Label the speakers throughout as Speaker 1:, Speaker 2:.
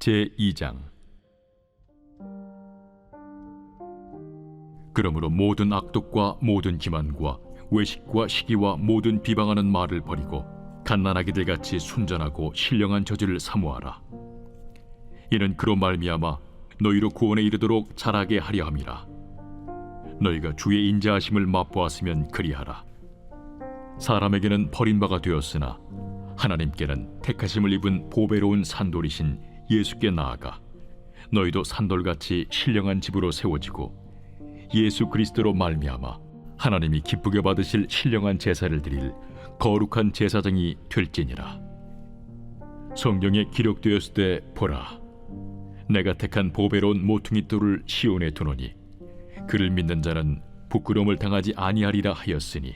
Speaker 1: 제2장. 그러므로 모든 악독과 모든 기만과 외식과 시기와 모든 비방하는 말을 버리고 갓난아기들 같이 순전하고 신령한 저주를 사모하라. 이는 그로 말미암아 너희로 구원에 이르도록 자라게 하려 함이라. 너희가 주의 인자하심을 맛보았으면 그리하라. 사람에게는 버림바가 되었으나 하나님께는 택하심을 입은 보배로운 산돌이신 예수께 나아가 너희도 산돌같이 신령한 집으로 세워지고 예수 그리스도로 말미암아 하나님이 기쁘게 받으실 신령한 제사를 드릴 거룩한 제사장이 될지니라. 성경에 기록되었을 때 보라, 내가 택한 보배로운 모퉁이 돌을 시온에 두노니 그를 믿는 자는 부끄러움을 당하지 아니하리라 하였으니,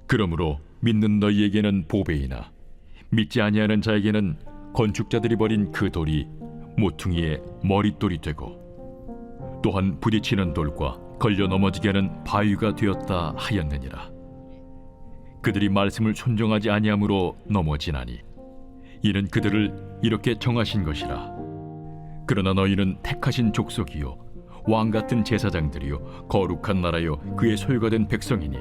Speaker 1: 그러므로 믿는 너희에게는 보배이나 믿지 아니하는 자에게는 건축자들이 버린 그 돌이 모퉁이의 머릿돌이 되고 또한 부딪히는 돌과 걸려 넘어지게 하는 바위가 되었다 하였느니라. 그들이 말씀을 순종하지 아니함으로 넘어지나니 이는 그들을 이렇게 정하신 것이라. 그러나 너희는 택하신 족속이요 왕같은 제사장들이요 거룩한 나라요 그의 소유가 된 백성이니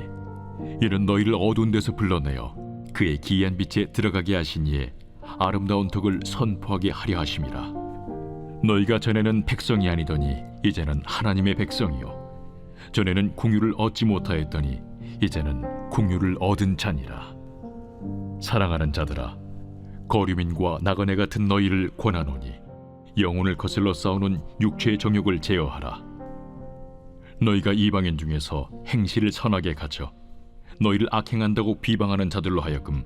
Speaker 1: 이는 너희를 어두운 데서 불러내어 그의 기이한 빛에 들어가게 하신 이의 아름다운 덕을 선포하게 하려 하심이라. 너희가 전에는 백성이 아니더니 이제는 하나님의 백성이요 전에는 궁유를 얻지 못하였더니 이제는 궁유를 얻은 자니라. 사랑하는 자들아, 거류민과 나그네 같은 너희를 권하노니 영혼을 거슬러 싸우는 육체의 정욕을 제어하라. 너희가 이방인 중에서 행실을 선하게 가져 너희를 악행한다고 비방하는 자들로 하여금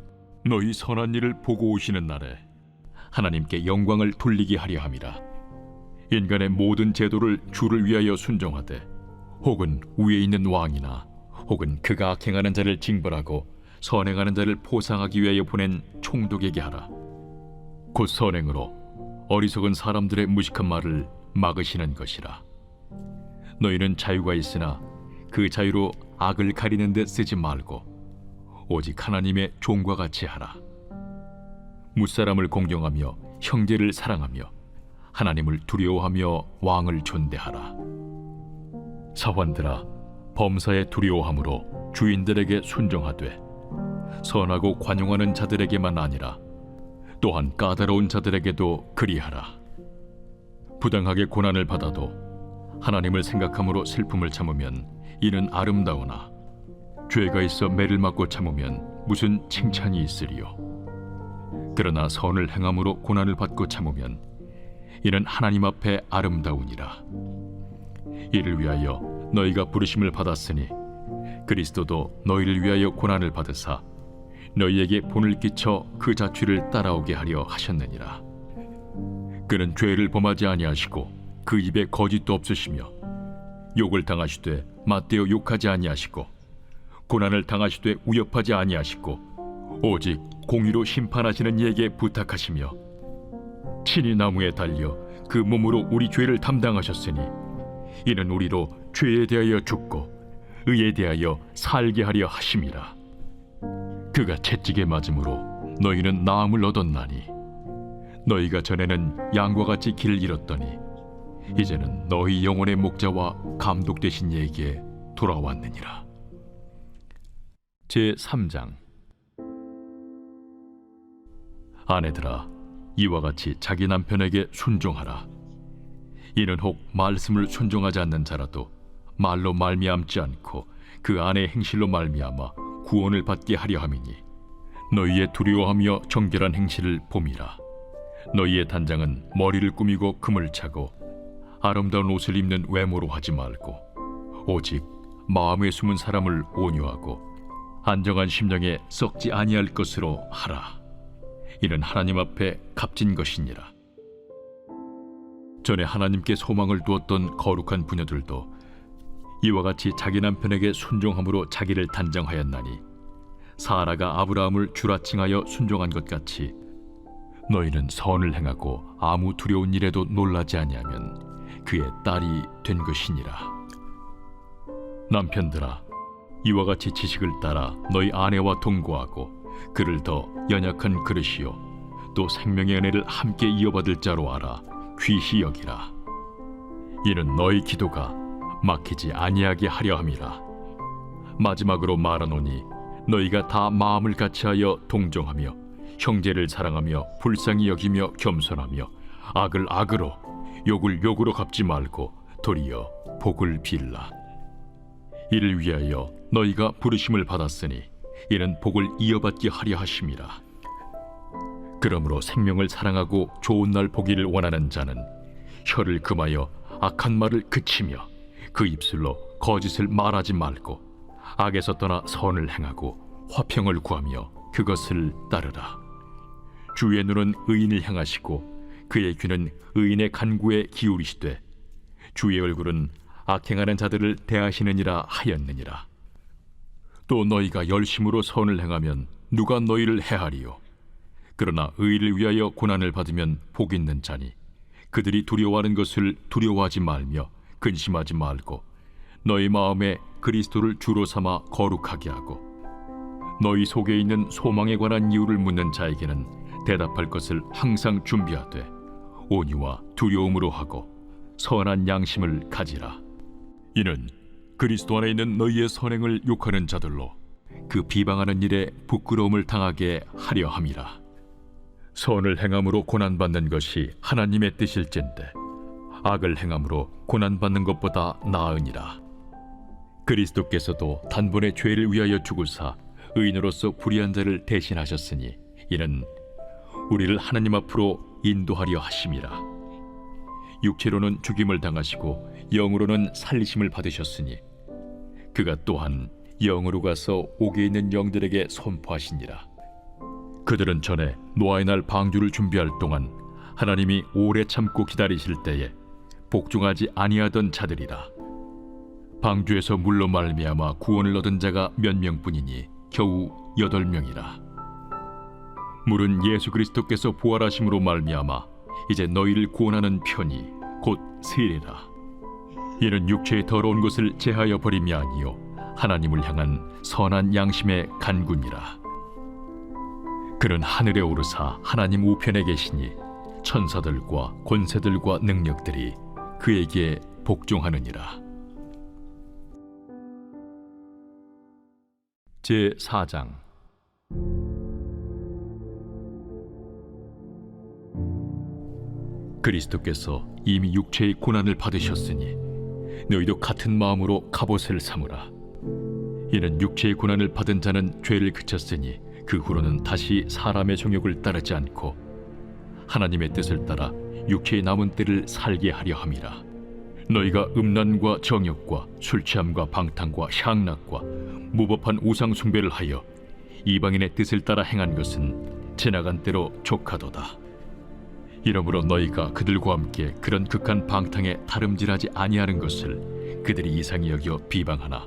Speaker 1: 너희 선한 일을 보고 오시는 날에 하나님께 영광을 돌리게 하려 함이라. 인간의 모든 제도를 주를 위하여 순종하되 혹은 위에 있는 왕이나 혹은 그가 악행하는 자를 징벌하고 선행하는 자를 보상하기 위하여 보낸 총독에게 하라. 곧 선행으로 어리석은 사람들의 무식한 말을 막으시는 것이라. 너희는 자유가 있으나 그 자유로 악을 가리는 데 쓰지 말고 오직 하나님의 종과 같이 하라. 무사람을 공경하며 형제를 사랑하며 하나님을 두려워하며 왕을 존대하라. 사환들아, 범사에 두려워함으로 주인들에게 순종하되 선하고 관용하는 자들에게만 아니라 또한 까다로운 자들에게도 그리하라. 부당하게 고난을 받아도 하나님을 생각함으로 슬픔을 참으면 이는 아름다우나 죄가 있어 매를 맞고 참으면 무슨 칭찬이 있으리요. 그러나 선을 행함으로 고난을 받고 참으면 이는 하나님 앞에 아름다우니라. 이를 위하여 너희가 부르심을 받았으니 그리스도도 너희를 위하여 고난을 받으사 너희에게 본을 끼쳐 그 자취를 따라오게 하려 하셨느니라. 그는 죄를 범하지 아니하시고 그 입에 거짓도 없으시며 욕을 당하시되 맞대어 욕하지 아니하시고 고난을 당하시되 위협하지 아니하시고 오직 공의로 심판하시는 이에게 부탁하시며 친히 나무에 달려 그 몸으로 우리 죄를 담당하셨으니 이는 우리로 죄에 대하여 죽고 의에 대하여 살게 하려 하심이라. 그가 채찍에 맞음으로 너희는 나음을 얻었나니 너희가 전에는 양과 같이 길을 잃었더니 이제는 너희 영혼의 목자와 감독 되신 이에게 돌아왔느니라. 제3장. 아내들아, 이와 같이 자기 남편에게 순종하라. 이는 혹 말씀을 순종하지 않는 자라도 말로 말미암지 않고 그 아내의 행실로 말미암아 구원을 받게 하려 함이니 너희의 두려워하며 정결한 행실을 봄이라. 너희의 단장은 머리를 꾸미고 금을 차고 아름다운 옷을 입는 외모로 하지 말고 오직 마음에 숨은 사람을 온유하고 안정한 심령에 썩지 아니할 것으로 하라. 이는 하나님 앞에 값진 것이니라. 전에 하나님께 소망을 두었던 거룩한 부녀들도 이와 같이 자기 남편에게 순종함으로 자기를 단정하였나니 사라가 아브라함을 주라칭하여 순종한 것 같이 너희는 선을 행하고 아무 두려운 일에도 놀라지 아니하면 그의 딸이 된 것이니라. 남편들아, 이와 같이 지식을 따라 너희 아내와 동거하고 그를 더 연약한 그릇이요 또 생명의 은혜를 함께 이어받을 자로 알아 귀히 여기라. 이는 너희 기도가 막히지 아니하게 하려 함이라. 마지막으로 말하노니 너희가 다 마음을 같이하여 동정하며 형제를 사랑하며 불쌍히 여기며 겸손하며 악을 악으로 욕을 욕으로 갚지 말고 도리어 복을 빌라. 이를 위하여 너희가 부르심을 받았으니 이는 복을 이어받게 하려 하심이라. 그러므로 생명을 사랑하고 좋은 날 보기를 원하는 자는 혀를 금하여 악한 말을 그치며 그 입술로 거짓을 말하지 말고 악에서 떠나 선을 행하고 화평을 구하며 그것을 따르라. 주의 눈은 의인을 향하시고 그의 귀는 의인의 간구에 기울이시되 주의 얼굴은 악행하는 자들을 대하시느니라 하였느니라. 또 너희가 열심으로 선을 행하면 누가 너희를 해하리요? 그러나 의를 위하여 고난을 받으면 복 있는 자니 그들이 두려워하는 것을 두려워하지 말며 근심하지 말고 너희 마음에 그리스도를 주로 삼아 거룩하게 하고 너희 속에 있는 소망에 관한 이유를 묻는 자에게는 대답할 것을 항상 준비하되 온유와 두려움으로 하고 선한 양심을 가지라. 이는 그리스도 안에 있는 너희의 선행을 욕하는 자들로 그 비방하는 일에 부끄러움을 당하게 하려 함이라. 선을 행함으로 고난받는 것이 하나님의 뜻일진데 악을 행함으로 고난받는 것보다 나으니라. 그리스도께서도 단번에 죄를 위하여 죽으사 의인으로서 불의한 자를 대신하셨으니 이는 우리를 하나님 앞으로 인도하려 하심이라. 육체로는 죽임을 당하시고 영으로는 살리심을 받으셨으니 그가 또한 영으로 가서 옥에 있는 영들에게 선포하시니라. 그들은 전에 노아의 날 방주를 준비할 동안 하나님이 오래 참고 기다리실 때에 복종하지 아니하던 자들이라. 방주에서 물로 말미암아 구원을 얻은 자가 몇 명뿐이니 겨우 8명이라. 물은 예수 그리스도께서 부활하심으로 말미암아 이제 너희를 구원하는 편이 곧 세례라. 이는 육체의 더러운 것을 제하여 버림이 아니요 하나님을 향한 선한 양심의 간구니라. 그는 하늘에 오르사 하나님 우편에 계시니 천사들과 권세들과 능력들이 그에게 복종하느니라. 제4장. 그리스도께서 이미 육체의 고난을 받으셨으니 너희도 같은 마음으로 갑옷을 삼으라. 이는 육체의 고난을 받은 자는 죄를 그쳤으니 그 후로는 다시 사람의 정욕을 따르지 않고 하나님의 뜻을 따라 육체의 남은 때를 살게 하려 함이라. 너희가 음란과 정욕과 술취함과 방탕과 향락과 무법한 우상 숭배를 하여 이방인의 뜻을 따라 행한 것은 지나간 때로 족하도다. 이러므로 너희가 그들과 함께 그런 극한 방탕에 다름질하지 아니하는 것을 그들이 이상히 여겨 비방하나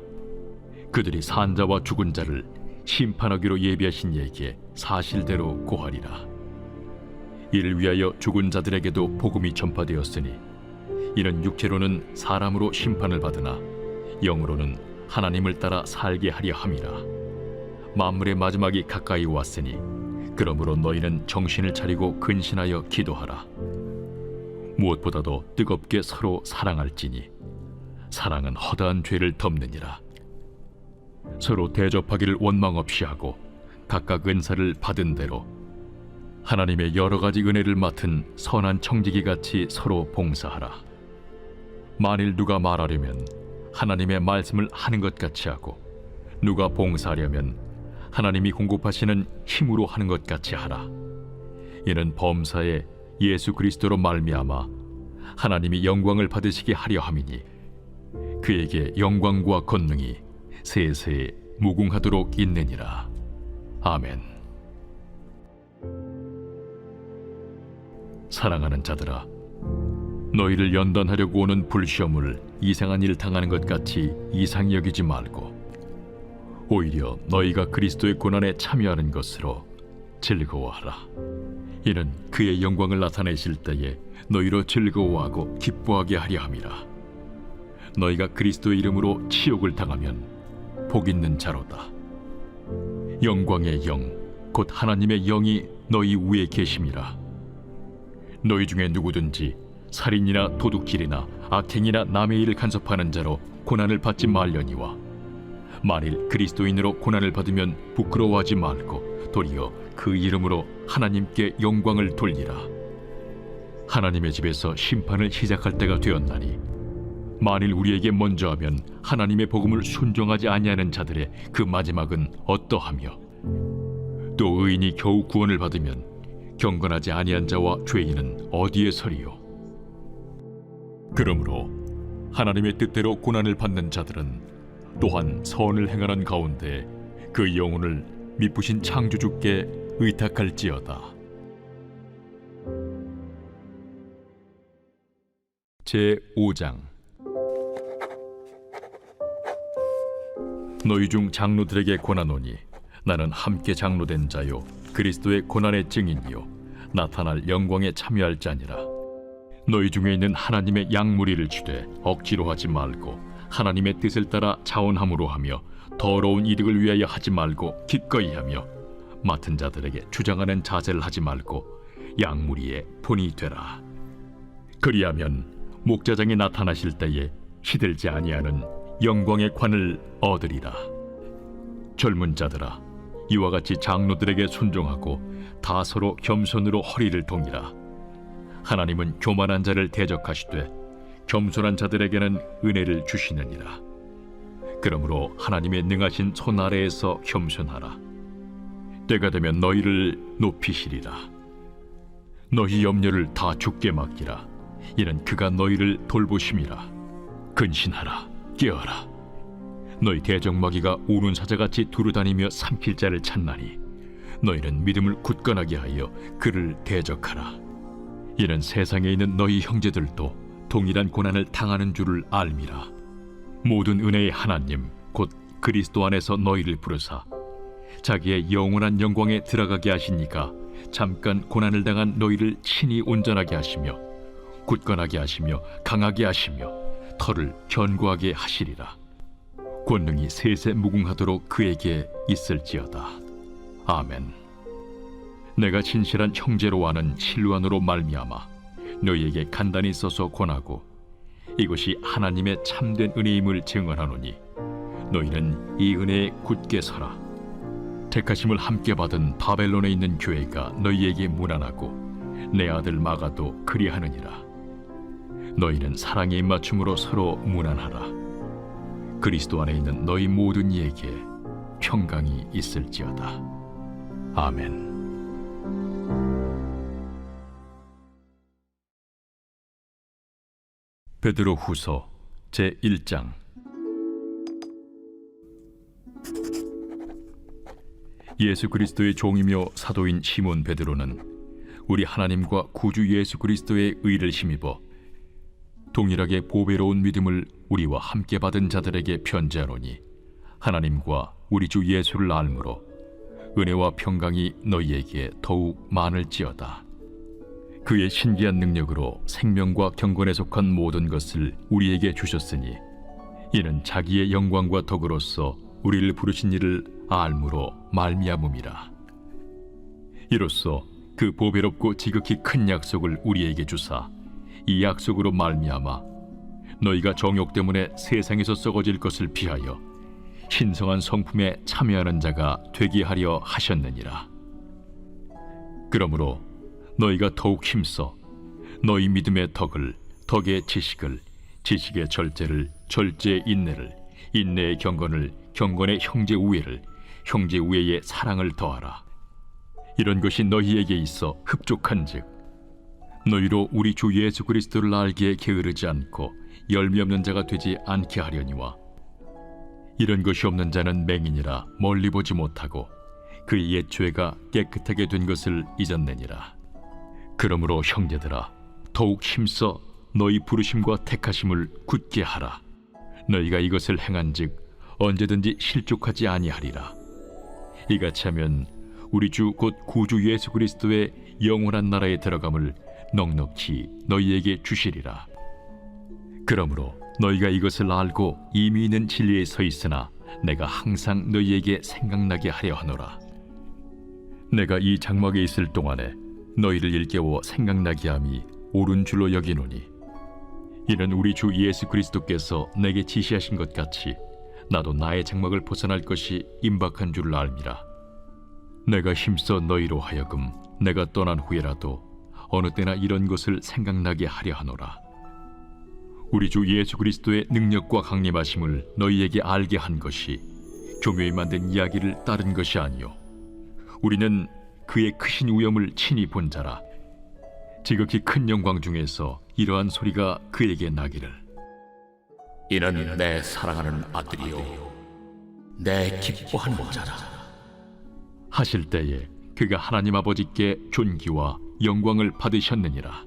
Speaker 1: 그들이 산 자와 죽은 자를 심판하기로 예비하신 이에게 사실대로 고하리라. 이를 위하여 죽은 자들에게도 복음이 전파되었으니 이는 육체로는 사람으로 심판을 받으나 영으로는 하나님을 따라 살게 하려 함이라. 만물의 마지막이 가까이 왔으니 그러므로 너희는 정신을 차리고 근신하여 기도하라. 무엇보다도 뜨겁게 서로 사랑할지니 사랑은 허다한 죄를 덮느니라. 서로 대접하기를 원망 없이 하고 각각 은사를 받은 대로 하나님의 여러 가지 은혜를 맡은 선한 청지기 같이 서로 봉사하라. 만일 누가 말하려면 하나님의 말씀을 하는 것 같이 하고 누가 봉사하려면 하나님이 공급하시는 힘으로 하는 것 같이 하라. 이는 범사에 예수 그리스도로 말미암아 하나님이 영광을 받으시게 하려 함이니 그에게 영광과 권능이 세세에 무궁하도록 있느니라. 아멘. 사랑하는 자들아, 너희를 연단하려고 오는 불시험을 이상한 일 당하는 것 같이 이상히 여기지 말고 오히려 너희가 그리스도의 고난에 참여하는 것으로 즐거워하라. 이는 그의 영광을 나타내실 때에 너희로 즐거워하고 기뻐하게 하려 함이라. 너희가 그리스도의 이름으로 치욕을 당하면 복 있는 자로다. 영광의 영, 곧 하나님의 영이 너희 위에 계심이라. 너희 중에 누구든지 살인이나 도둑질이나 악행이나 남의 일을 간섭하는 자로 고난을 받지 말려니와 만일 그리스도인으로 고난을 받으면 부끄러워하지 말고 도리어 그 이름으로 하나님께 영광을 돌리라. 하나님의 집에서 심판을 시작할 때가 되었나니 만일 우리에게 먼저 하면 하나님의 복음을 순종하지 아니하는 자들의 그 마지막은 어떠하며 또 의인이 겨우 구원을 받으면 경건하지 아니한 자와 죄인은 어디에 서리요. 그러므로 하나님의 뜻대로 고난을 받는 자들은 또한 선을 행하는 가운데 그 영혼을 미쁘신 창조주께 의탁할지어다. 제5장. 너희 중 장로들에게 권하노니 나는 함께 장로된 자요 그리스도의 고난의 증인이요 나타날 영광에 참여할 자니라. 너희 중에 있는 하나님의 양무리를 주되 억지로 하지 말고 하나님의 뜻을 따라 자원함으로 하며 더러운 이득을 위하여 하지 말고 기꺼이 하며 맡은 자들에게 주장하는 자세를 하지 말고 양무리의 본이 되라. 그리하면 목자장이 나타나실 때에 시들지 아니하는 영광의 관을 얻으리라. 젊은 자들아, 이와 같이 장로들에게 순종하고 다 서로 겸손으로 허리를 동이라. 하나님은 교만한 자를 대적하시되 겸손한 자들에게는 은혜를 주시느니라. 그러므로 하나님의 능하신 손 아래에서 겸손하라. 때가 되면 너희를 높이시리라. 너희 염려를 다 주께 맡기라. 이는 그가 너희를 돌보심이라. 근신하라. 깨어라. 너희 대적마귀가 우는 사자같이 두루다니며 삼킬 자를 찾나니 너희는 믿음을 굳건하게 하여 그를 대적하라. 이는 세상에 있는 너희 형제들도 동일한 고난을 당하는 줄을 알미라. 모든 은혜의 하나님 곧 그리스도 안에서 너희를 부르사 자기의 영원한 영광에 들어가게 하시니까 잠깐 고난을 당한 너희를 친히 온전하게 하시며 굳건하게 하시며 강하게 하시며 털을 견고하게 하시리라. 권능이 세세 무궁하도록 그에게 있을지어다. 아멘. 내가 진실한 형제로 아는 실루안으로 말미암아 너희에게 간단히 써서 권하고 이것이 하나님의 참된 은혜임을 증언하노니 너희는 이 은혜에 굳게 서라. 택하심을 함께 받은 바벨론에 있는 교회가 너희에게 문안하고 내 아들 마가도 그리하느니라. 너희는 사랑의 입맞춤으로 서로 문안하라. 그리스도 안에 있는 너희 모든 이에게 평강이 있을지어다. 아멘. 베드로 후서 제1장. 예수 그리스도의 종이며 사도인 시몬 베드로는 우리 하나님과 구주 예수 그리스도의 의를 힘입어 동일하게 보배로운 믿음을 우리와 함께 받은 자들에게 편지하노니 하나님과 우리 주 예수를 알므로 은혜와 평강이 너희에게 더욱 많을지어다. 그의 신기한 능력으로 생명과 경건에 속한 모든 것을 우리에게 주셨으니 이는 자기의 영광과 덕으로서 우리를 부르신 이를 알므로 말미암음이라. 이로써 그 보배롭고 지극히 큰 약속을 우리에게 주사 이 약속으로 말미암아 너희가 정욕 때문에 세상에서 썩어질 것을 피하여 신성한 성품에 참여하는 자가 되게 하려 하셨느니라. 그러므로 너희가 더욱 힘써 너희 믿음의 덕을 덕의 지식을 지식의 절제를 절제의 인내를 인내의 경건을 경건의 형제 우애를 형제 우애의 사랑을 더하라. 이런 것이 너희에게 있어 흡족한즉 너희로 우리 주 예수 그리스도를 알기에 게으르지 않고 열매 없는 자가 되지 않게 하려니와 이런 것이 없는 자는 맹인이라 멀리 보지 못하고 그의 옛 죄가 깨끗하게 된 것을 잊었느니라. 그러므로 형제들아 더욱 힘써 너희 부르심과 택하심을 굳게 하라. 너희가 이것을 행한즉 언제든지 실족하지 아니하리라. 이같이 하면 우리 주 곧 구주 예수 그리스도의 영원한 나라에 들어감을 넉넉히 너희에게 주시리라. 그러므로 너희가 이것을 알고 이미 있는 진리에 서 있으나 내가 항상 너희에게 생각나게 하려 하노라. 내가 이 장막에 있을 동안에 너희를 일깨워 생각나게 함이 옳은 줄로 여기노니 이는 우리 주 예수 그리스도께서 내게 지시하신 것 같이 나도 나의 장막을 벗어날 것이 임박한 줄을 알미라. 내가 힘써 너희로 하여금 내가 떠난 후에라도 어느 때나 이런 것을 생각나게 하려 하노라. 우리 주 예수 그리스도의 능력과 강림하심을 너희에게 알게 한 것이 교묘히 만든 이야기를 따른 것이 아니요 우리는 그의 크신 위엄을 친히 본 자라. 지극히 큰 영광 중에서 이러한 소리가 그에게 나기를
Speaker 2: 이는 내 사랑하는 아들이요 내 기뻐하는 자라
Speaker 1: 하실 때에 그가 하나님 아버지께 존귀와 영광을 받으셨느니라.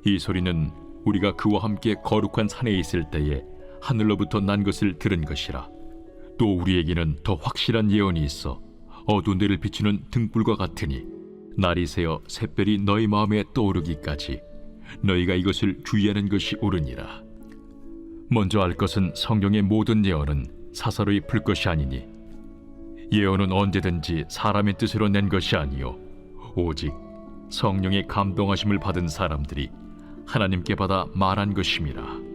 Speaker 1: 이 소리는 우리가 그와 함께 거룩한 산에 있을 때에 하늘로부터 난 것을 들은 것이라. 또 우리에게는 더 확실한 예언이 있어 어두운 데를 비추는 등불과 같으니 날이 새어 샛별이 너희 마음에 떠오르기까지 너희가 이것을 주의하는 것이 옳으니라. 먼저 알 것은 성경의 모든 예언은 사사로이 풀 것이 아니니 예언은 언제든지 사람의 뜻으로 낸 것이 아니요 오직 성령의 감동하심을 받은 사람들이 하나님께 받아 말한 것임이라.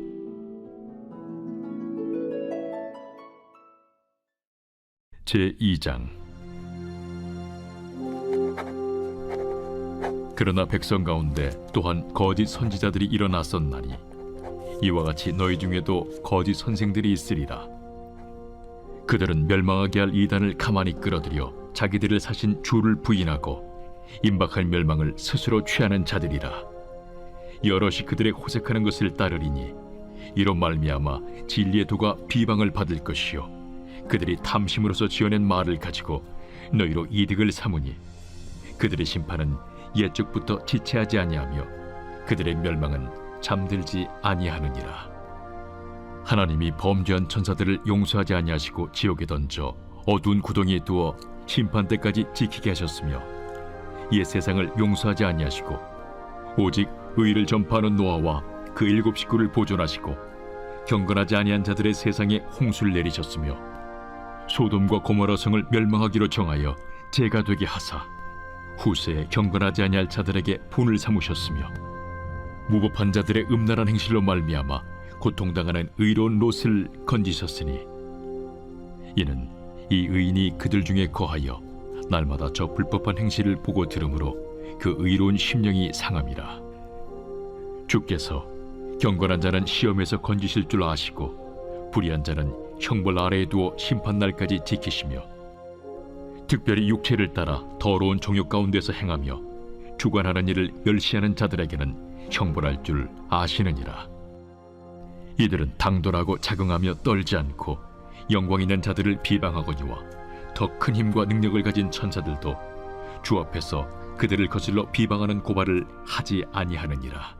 Speaker 1: 제2장. 그러나 백성 가운데 또한 거짓 선지자들이 일어났었나니 이와 같이 너희 중에도 거짓 선생들이 있으리라. 그들은 멸망하게 할 이단을 가만히 끌어들여 자기들을 사신 주를 부인하고 임박할 멸망을 스스로 취하는 자들이라. 여럿이 그들의 호색하는 것을 따르리니 이로 말미암아 진리의 도가 비방을 받을 것이요 그들이 탐심으로서 지어낸 말을 가지고 너희로 이득을 삼으니 그들의 심판은 옛적부터 지체하지 아니하며 그들의 멸망은 잠들지 아니하느니라. 하나님이 범죄한 천사들을 용서하지 아니하시고 지옥에 던져 어두운 구덩이에 두어 심판 때까지 지키게 하셨으며 옛 세상을 용서하지 아니하시고 오직 의를 전파하는 노아와 그 7 식구를 보존하시고 경건하지 아니한 자들의 세상에 홍수를 내리셨으며 소돔과 고모라 성을 멸망하기로 정하여 재가 되게 하사 후세에 경건하지 아니할 자들에게 분을 삼으셨으며 무법한 자들의 음란한 행실로 말미암아 고통당하는 의로운 롯을 건지셨으니 이는 이 의인이 그들 중에 거하여 날마다 저 불법한 행실을 보고 들으므로 그 의로운 심령이 상함이라. 주께서 경건한 자는 시험에서 건지실 줄 아시고 불의한 자는 형벌 아래에 두어 심판날까지 지키시며 특별히 육체를 따라 더러운 정욕 가운데서 행하며 주관하는 일을 멸시하는 자들에게는 형벌할 줄 아시느니라. 이들은 당돌하고 자긍하며 떨지 않고 영광 있는 자들을 비방하거니와 더 큰 힘과 능력을 가진 천사들도 주 앞에서 그들을 거슬러 비방하는 고발을 하지 아니하느니라.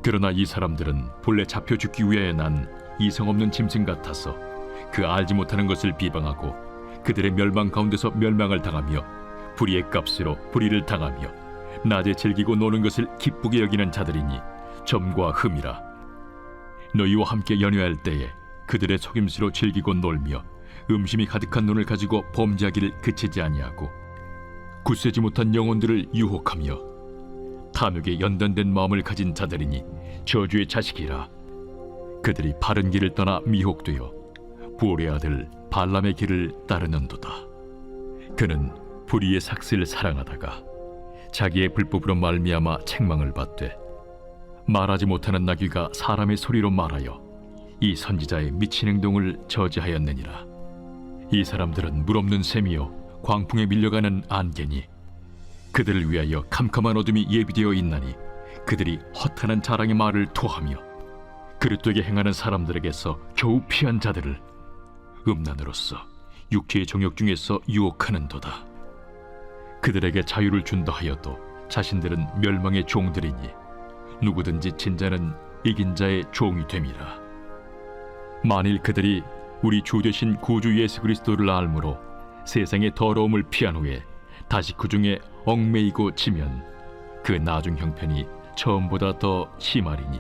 Speaker 1: 그러나 이 사람들은 본래 잡혀 죽기 위하여 난 이성 없는 짐승 같아서 그 알지 못하는 것을 비방하고 그들의 멸망 가운데서 멸망을 당하며 불의의 값으로 불의를 당하며 낮에 즐기고 노는 것을 기쁘게 여기는 자들이니 점과 흠이라. 너희와 함께 연회할 때에 그들의 속임수로 즐기고 놀며 음심이 가득한 눈을 가지고 범죄하기를 그치지 아니하고 굳세지 못한 영혼들을 유혹하며 탐욕에 연단된 마음을 가진 자들이니 저주의 자식이라. 그들이 바른 길을 떠나 미혹되어 부올의 아들 발람의 길을 따르는도다. 그는 불의의 삭슬을 사랑하다가 자기의 불법으로 말미암아 책망을 받되 말하지 못하는 나귀가 사람의 소리로 말하여 이 선지자의 미친 행동을 저지하였느니라. 이 사람들은 물없는 샘이요 광풍에 밀려가는 안개니 그들을 위하여 캄캄한 어둠이 예비되어 있나니 그들이 허탄한 자랑의 말을 토하며 그릇되게 행하는 사람들에게서 겨우 피한 자들을 음란으로서 육체의 정욕 중에서 유혹하는도다. 그들에게 자유를 준다 하여도 자신들은 멸망의 종들이니 누구든지 진 자는 이긴 자의 종이 됨이라. 만일 그들이 우리 주 되신 구주 예수 그리스도를 알므로 세상의 더러움을 피한 후에 다시 그 중에 얽매이고 지면 그 나중 형편이 처음보다 더 심하리니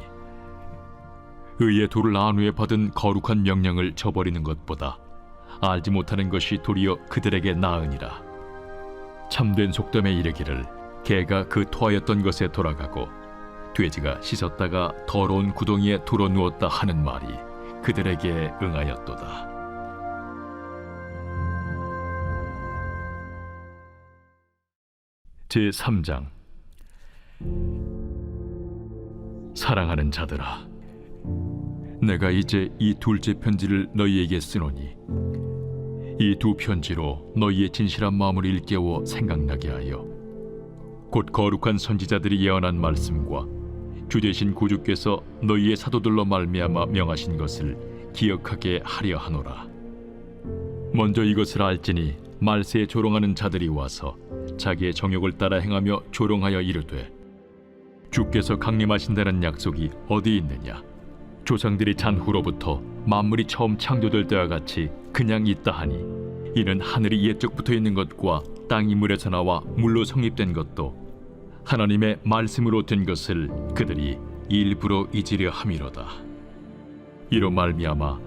Speaker 1: 의의 도를 안 후에 받은 거룩한 명령을 저버리는 것보다 알지 못하는 것이 도리어 그들에게 나으니라. 참된 속담에 이르기를 개가 그 토하였던 것에 돌아가고 돼지가 씻었다가 더러운 구덩이에 돌아 누웠다 하는 말이 그들에게 응하였도다. 제3장. 사랑하는 자들아, 내가 이제 이 둘째 편지를 너희에게 쓰노니 이 두 편지로 너희의 진실한 마음을 일깨워 생각나게 하여 곧 거룩한 선지자들이 예언한 말씀과 주 되신 구주께서 너희의 사도들로 말미암아 명하신 것을 기억하게 하려 하노라. 먼저 이것을 알지니 말세에 조롱하는 자들이 와서 자기의 정욕을 따라 행하며 조롱하여 이르되 주께서 강림하신다는 약속이 어디 있느냐? 조상들이 잔 후로부터 만물이 처음 창조될 때와 같이 그냥 있다 하니 이는 하늘이 옛적부터 있는 것과 땅이 물에서 나와 물로 성립된 것도 하나님의 말씀으로 된 것을 그들이 일부러 잊으려 함이로다. 이로 말미암아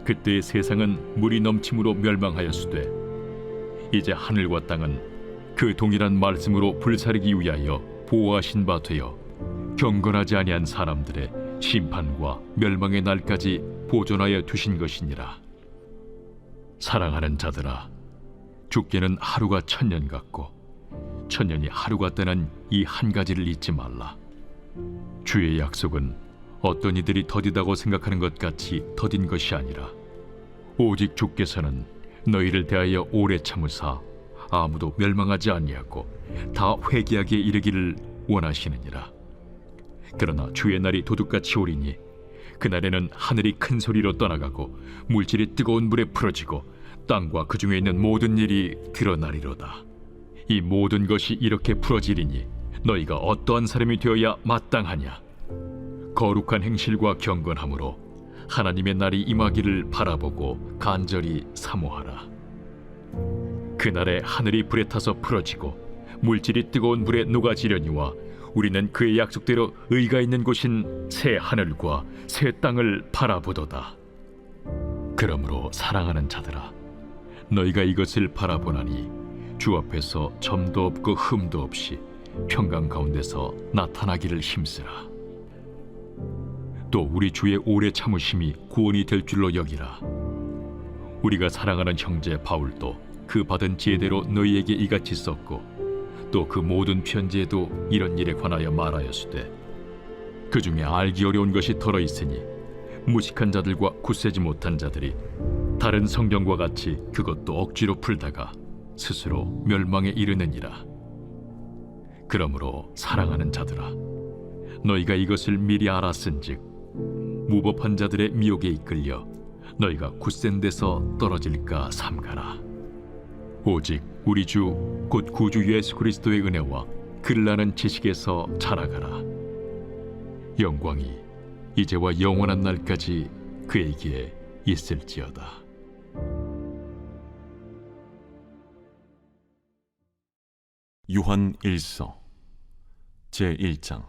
Speaker 1: 그때의 세상은 물이 넘침으로 멸망하였으되 이제 하늘과 땅은 그 동일한 말씀으로 불사르기 위하여 보호하신 바 되어 경건하지 아니한 사람들의 심판과 멸망의 날까지 보존하여 두신 것이니라. 사랑하는 자들아, 주께는 하루가 천년 같고 천년이 하루 같다는 이 한 가지를 잊지 말라. 주의 약속은 어떤 이들이 더디다고 생각하는 것 같이 더딘 것이 아니라 오직 주께서는 너희를 대하여 오래 참으사 아무도 멸망하지 아니하고 다 회개하게 이르기를 원하시느니라. 그러나 주의 날이 도둑같이 오리니 그날에는 하늘이 큰 소리로 떠나가고 물질이 뜨거운 불에 풀어지고 땅과 그 중에 있는 모든 일이 드러나리로다. 이 모든 것이 이렇게 풀어지리니 너희가 어떠한 사람이 되어야 마땅하냐? 거룩한 행실과 경건함으로 하나님의 날이 임하기를 바라보고 간절히 사모하라. 그날에 하늘이 불에 타서 풀어지고 물질이 뜨거운 불에 녹아지려니와 우리는 그의 약속대로 의가 있는 곳인 새 하늘과 새 땅을 바라보도다. 그러므로 사랑하는 자들아, 너희가 이것을 바라보나니 주 앞에서 점도 없고 흠도 없이 평강 가운데서 나타나기를 힘쓰라. 또 우리 주의 오래 참으심이 구원이 될 줄로 여기라. 우리가 사랑하는 형제 바울도 그 받은 지혜대로 너희에게 이같이 썼고 또 그 모든 편지에도 이런 일에 관하여 말하였으되 그 중에 알기 어려운 것이 덜어 있으니 무식한 자들과 굳세지 못한 자들이 다른 성경과 같이 그것도 억지로 풀다가 스스로 멸망에 이르느니라. 그러므로 사랑하는 자들아, 너희가 이것을 미리 알았은즉 무법한 자들의 미혹에 이끌려 너희가 굳센 데서 떨어질까 삼가라. 오직 우리 주 곧 구주 예수 그리스도의 은혜와 글나는 지식에서 자라가라. 영광이 이제와 영원한 날까지 그에게 있을지어다.
Speaker 3: 요한 1서 제1장.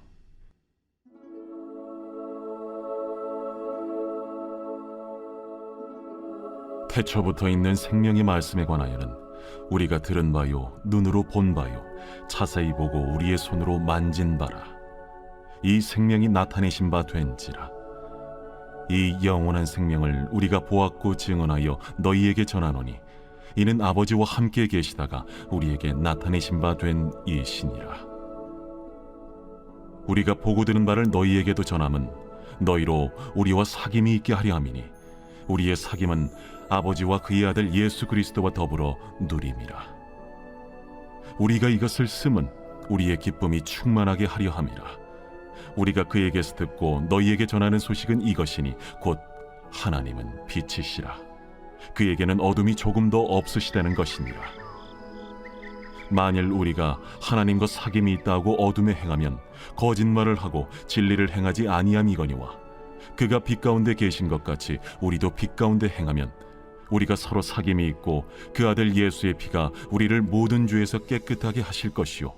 Speaker 3: 태초부터 있는 생명의 말씀에 관하여는 우리가 들은 바요 눈으로 본 바요 자세히 보고 우리의 손으로 만진 바라. 이 생명이 나타내신 바 된지라. 이 영원한 생명을 우리가 보았고 증언하여 너희에게 전하노니 이는 아버지와 함께 계시다가 우리에게 나타내신 바 된 이시니라. 우리가 보고 들은 바를 너희에게도 전함은 너희로 우리와 사귐이 있게 하려 함이니 우리의 사귐은 아버지와 그의 아들 예수 그리스도와 더불어 누림이라. 우리가 이것을 쓰면 우리의 기쁨이 충만하게 하려 함이라. 우리가 그에게서 듣고 너희에게 전하는 소식은 이것이니 곧 하나님은 빛이시라. 그에게는 어둠이 조금도 없으시다는 것이니라. 만일 우리가 하나님과 사귐이 있다고 어둠에 행하면 거짓말을 하고 진리를 행하지 아니함이거니와 그가 빛 가운데 계신 것 같이 우리도 빛 가운데 행하면 우리가 서로 사귐이 있고 그 아들 예수의 피가 우리를 모든 죄에서 깨끗하게 하실 것이요,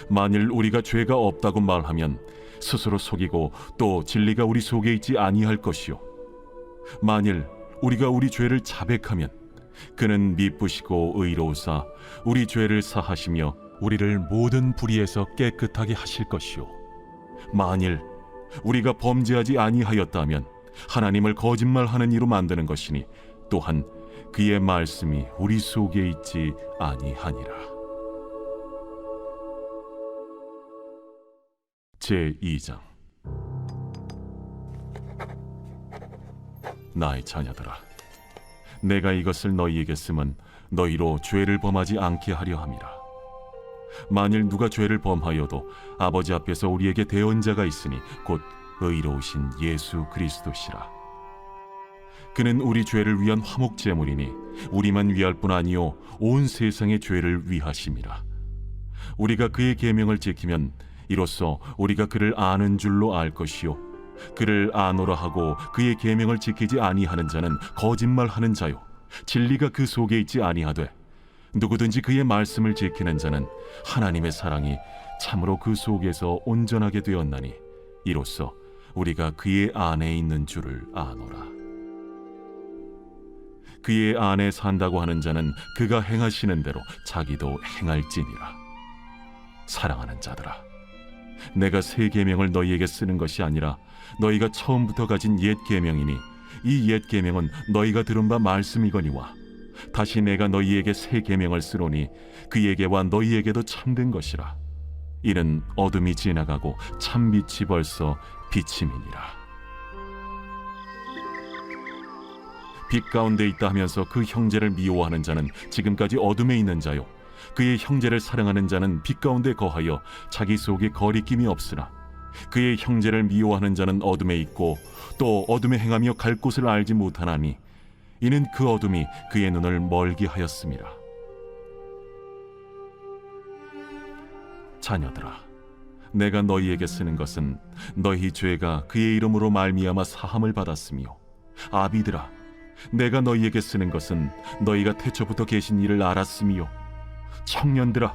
Speaker 3: 만일 우리가 죄가 없다고 말하면 스스로 속이고 또 진리가 우리 속에 있지 아니할 것이요, 만일 우리가 우리 죄를 자백하면 그는 미쁘시고 의로우사 우리 죄를 사하시며 우리를 모든 불의에서 깨끗하게 하실 것이요, 만일 우리가 범죄하지 아니하였다면 하나님을 거짓말하는 이로 만드는 것이니 또한 그의 말씀이 우리 속에 있지 아니하니라. 제2장. 나의 자녀들아, 내가 이것을 너희에게 쓰면 너희로 죄를 범하지 않게 하려 함이라. 만일 누가 죄를 범하여도 아버지 앞에서 우리에게 대언자가 있으니 곧 의로우신 예수 그리스도시라. 그는 우리 죄를 위한 화목 제물이니 우리만 위할 뿐 아니요 온 세상의 죄를 위하심이라. 우리가 그의 계명을 지키면 이로써 우리가 그를 아는 줄로 알 것이요 그를 아노라 하고 그의 계명을 지키지 아니하는 자는 거짓말하는 자요 진리가 그 속에 있지 아니하되 누구든지 그의 말씀을 지키는 자는 하나님의 사랑이 참으로 그 속에서 온전하게 되었나니 이로써 우리가 그의 안에 있는 줄을 아노라. 그의 안에 산다고 하는 자는 그가 행하시는 대로 자기도 행할지니라. 사랑하는 자들아, 내가 새 계명을 너희에게 쓰는 것이 아니라 너희가 처음부터 가진 옛 계명이니 이 옛 계명은 너희가 들은 바 말씀이거니와 다시 내가 너희에게 새 계명을 쓰노니 그에게와 너희에게도 참된 것이라. 이는 어둠이 지나가고 참빛이 벌써 비침이니라. 빛 가운데 있다 하면서 그 형제를 미워하는 자는 지금까지 어둠에 있는 자요 그의 형제를 사랑하는 자는 빛 가운데 거하여 자기 속에 거리낌이 없으나 그의 형제를 미워하는 자는 어둠에 있고 또 어둠에 행하며 갈 곳을 알지 못하나니 이는 그 어둠이 그의 눈을 멀게 하였음이라. 자녀들아, 내가 너희에게 쓰는 것은 너희 죄가 그의 이름으로 말미암아 사함을 받았으며 아비들아, 내가 너희에게 쓰는 것은 너희가 태초부터 계신 이를 알았으며 청년들아,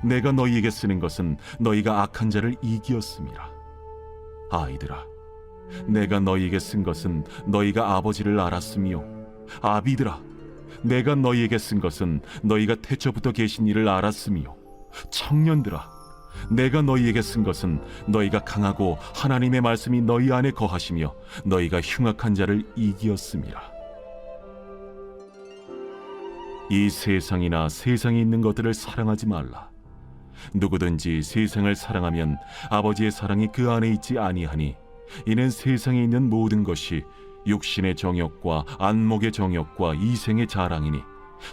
Speaker 3: 내가 너희에게 쓰는 것은 너희가 악한 자를 이기었음이라. 아이들아, 내가 너희에게 쓴 것은 너희가 아버지를 알았으며 아비들아, 내가 너희에게 쓴 것은 너희가 태초부터 계신 이를 알았으며 청년들아, 내가 너희에게 쓴 것은 너희가 강하고 하나님의 말씀이 너희 안에 거하시며 너희가 흉악한 자를 이기었음이라. 이 세상이나 세상에 있는 것들을 사랑하지 말라. 누구든지 세상을 사랑하면 아버지의 사랑이 그 안에 있지 아니하니 이는 세상에 있는 모든 것이 육신의 정욕과 안목의 정욕과 이생의 자랑이니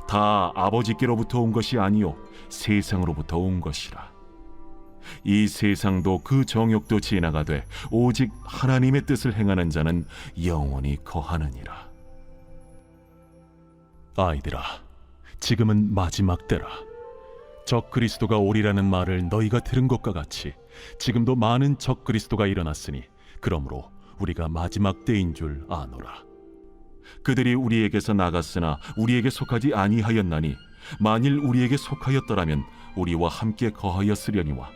Speaker 3: 다 아버지께로부터 온 것이 아니요 세상으로부터 온 것이라. 이 세상도 그 정욕도 지나가되 오직 하나님의 뜻을 행하는 자는 영원히 거하느니라. 아이들아, 지금은 마지막 때라. 적 그리스도가 오리라는 말을 너희가 들은 것과 같이 지금도 많은 적 그리스도가 일어났으니 그러므로 우리가 마지막 때인 줄 아노라. 그들이 우리에게서 나갔으나 우리에게 속하지 아니하였나니 만일 우리에게 속하였더라면 우리와 함께 거하였으려니와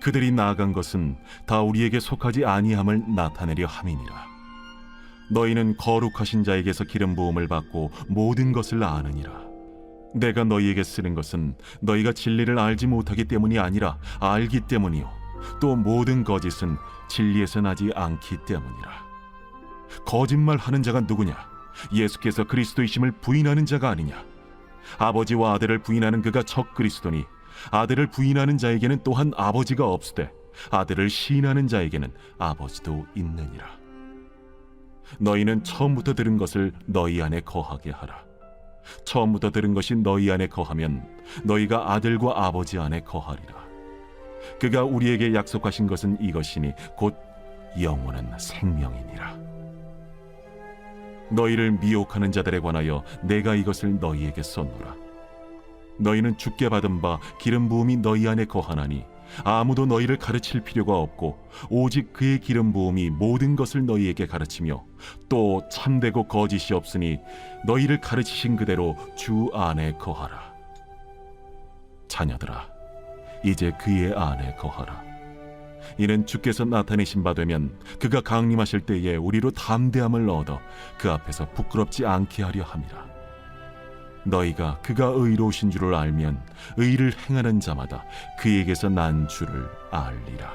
Speaker 3: 그들이 나아간 것은 다 우리에게 속하지 아니함을 나타내려 함이니라. 너희는 거룩하신 자에게서 기름 부음을 받고 모든 것을 아느니라. 내가 너희에게 쓰는 것은 너희가 진리를 알지 못하기 때문이 아니라 알기 때문이요 또 모든 거짓은 진리에서 나지 않기 때문이라. 거짓말하는 자가 누구냐? 예수께서 그리스도이심을 부인하는 자가 아니냐? 아버지와 아들을 부인하는 그가 적 그리스도니 아들을 부인하는 자에게는 또한 아버지가 없으되 아들을 시인하는 자에게는 아버지도 있느니라. 너희는 처음부터 들은 것을 너희 안에 거하게 하라. 처음부터 들은 것이 너희 안에 거하면 너희가 아들과 아버지 안에 거하리라. 그가 우리에게 약속하신 것은 이것이니 곧 영원한 생명이니라. 너희를 미혹하는 자들에 관하여 내가 이것을 너희에게 썼노라. 너희는 주께 받은 바 기름 부음이 너희 안에 거하나니 아무도 너희를 가르칠 필요가 없고 오직 그의 기름 부음이 모든 것을 너희에게 가르치며 또 참되고 거짓이 없으니 너희를 가르치신 그대로 주 안에 거하라. 자녀들아, 이제 그의 안에 거하라. 이는 주께서 나타내신 바 되면 그가 강림하실 때에 우리로 담대함을 얻어 그 앞에서 부끄럽지 않게 하려 함이라. 너희가 그가 의로우신 줄을 알면 의를 행하는 자마다 그에게서 난 줄을 알리라.